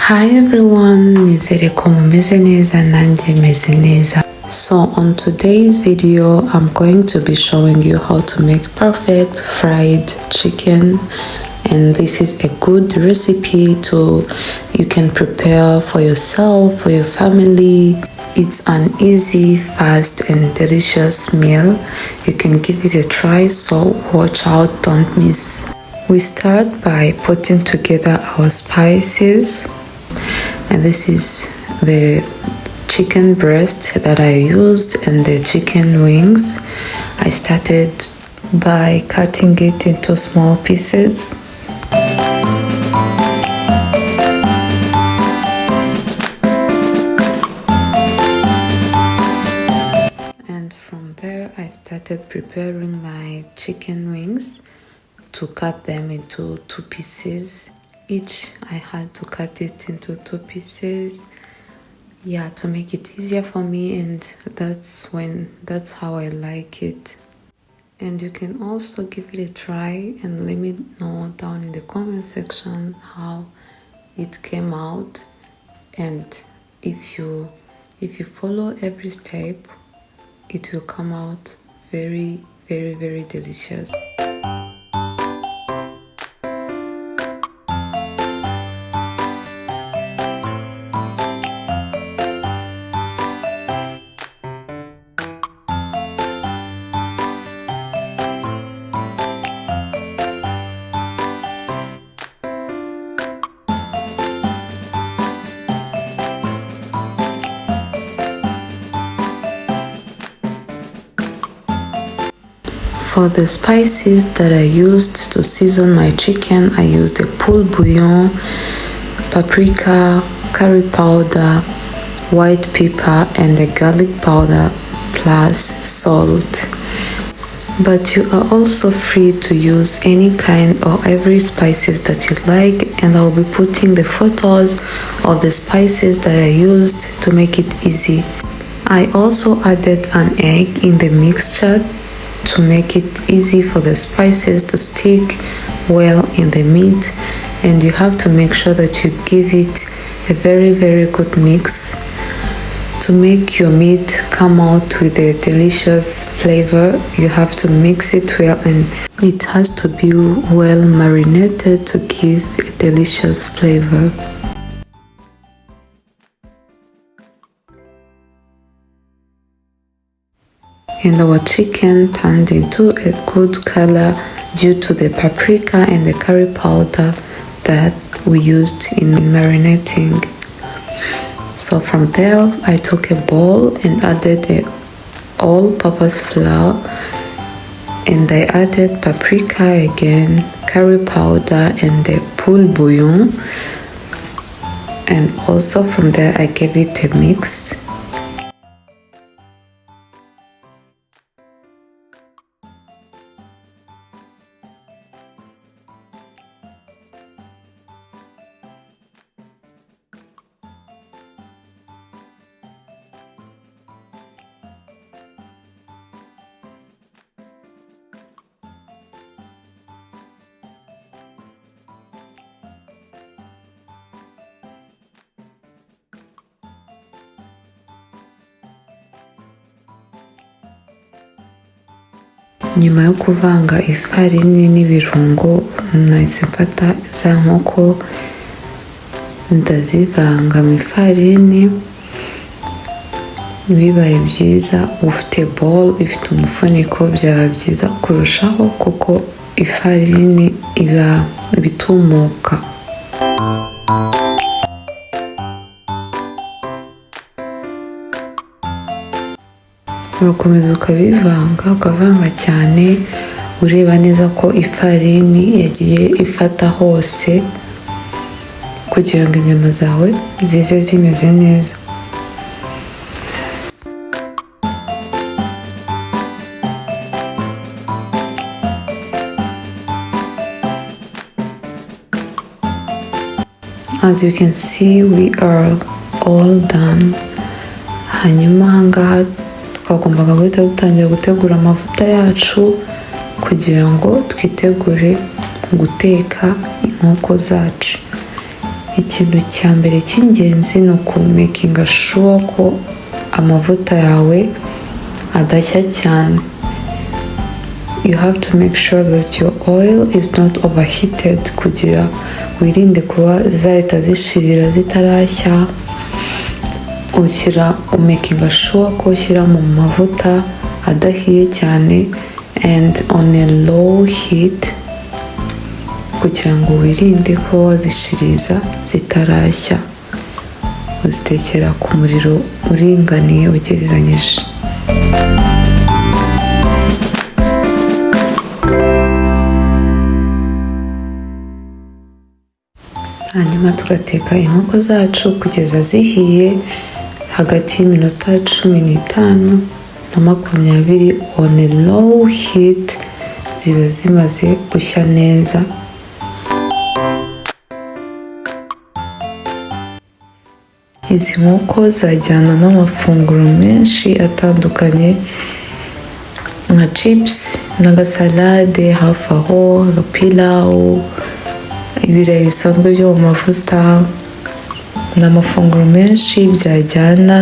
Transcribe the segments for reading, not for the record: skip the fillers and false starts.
Hi everyone, nizere ko mumeze neza nanjye meze neza. So on today's video, I'm going to be showing you how to make perfect fried chicken, and this is a good recipe you can prepare for yourself, for your family. It's an easy, fast and delicious meal. You can give it a try, so watch out, don't miss. We start by putting together our spices, and this is the chicken breast that I used and the chicken wings. I started by cutting it into small pieces. And from there I started preparing my chicken wings to cut them into 2 pieces. Each I had to cut it into 2 pieces, to make it easier for me, and that's how I like it. And you can also give it a try and let me know down in the comment section how it came out. And if you follow every step, it will come out very, very, very delicious. For the spices that I used to season my chicken, I used the Poule Bouillon, paprika, curry powder, white pepper and the garlic powder plus salt. But you are also free to use any kind or every spices that you like, and I'll be putting the photos of the spices that I used to make it easy. I also added an egg in the mixture to make it easy for the spices to stick well in the meat, and you have to make sure that you give it a very, very good mix to make your meat come out with a delicious flavor. You have to mix it well, and it has to be well marinated to give a delicious flavor. And our chicken turned into a good color due to the paprika and the curry powder that we used in marinating. So from there I took a bowl and added an all-purpose flour, and I added paprika again, curry powder and the Poule Bouillon, and also from there I gave it a mix. Nyuma yo kuvanga ifarini n'ibirungo, nahise mfata za nkoko ndazivanga mu ifarini. Bibaye byiza ufite bowl ifite umufuniko, byaba byiza kurushaho kuko ifarini iba bitumuka. Urakomeza ukavanga cyane, ureba neza ko ifarini yagiye ifata hose kugira ngo inyama zawe zize zimeze neza. As you can see, we are all done. Hanyuma ahangaha twagombaga guhita dutangira gutegura amavuta yacu kugira ngo twitegure guteka inkoko zacu. ikintu cya mbere cy'ingenzi ni ukumakinga sure ko amavuta yawe adashya cyane. You have to make sure that your oil is not overheated kugira wirinde kuba zahita zishirira zitarashya. Umakinga sure ko ushyira mu mavuta adahiye cyane and on a low heat kugira ngo wirinde ko wazishiriza zitarashya. Uzitekera ku muriro uringaniye ugereranyije. Hanyuma tugateka inkoko zacu kugeza zihiye hagati y'iminota 15 na 20 on a low heat, ziba zimaze gushya neza. Izi nkoko zajyana n'amafunguro menshi atandukanye nka chips n'agasalade hafi aho, agapilawu, ibirayi bisanzwe byo mu mavuta n'amafunguro menshi byajyana.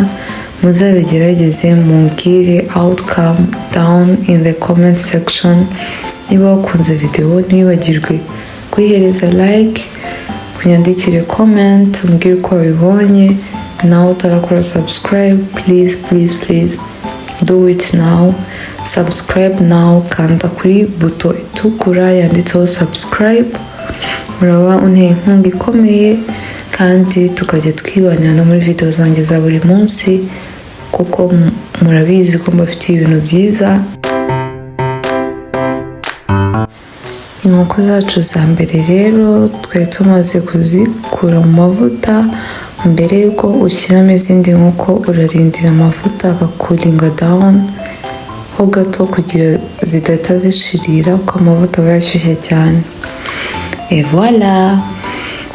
Muzabigerageze mumbwire outcome down in the comment section. Niba wakunze video ntibagirwe kuyihereza like, kunyandikire comment umbwire uko wabibonye. Nawe utarakora subscribe, please do it now. Subscribe now, kanda kuri buto itukura yanditseho subscribe. Uraba unteye inkunga ikomeye kandi tukajya twibanira no muri video zanjye za buri munsi kuko murabizi ko mbafitiye ibintu byiza. Inkoko zacu za mbere rero twari tumaze kuzikura mu mavuta. Mbere yuko ushyiramo izindi nkoko urarindira amavuta agakulinga down ho gato kugira zidahita zishirira kuko amavuta aba yashyushye cyane. Et voilà,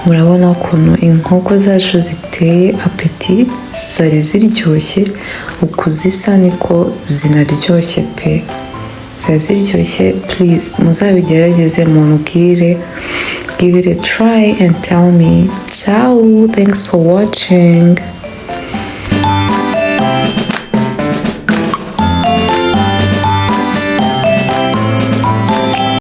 murabona ukuntu inkoko zacu ziteye apeti, zari ziryoshye. Uko zisa niko zinaryoshye pe, zari ziryoshye. Please muzabigerageze mumbwire, give it a try and tell me. Ciao, thanks for watching.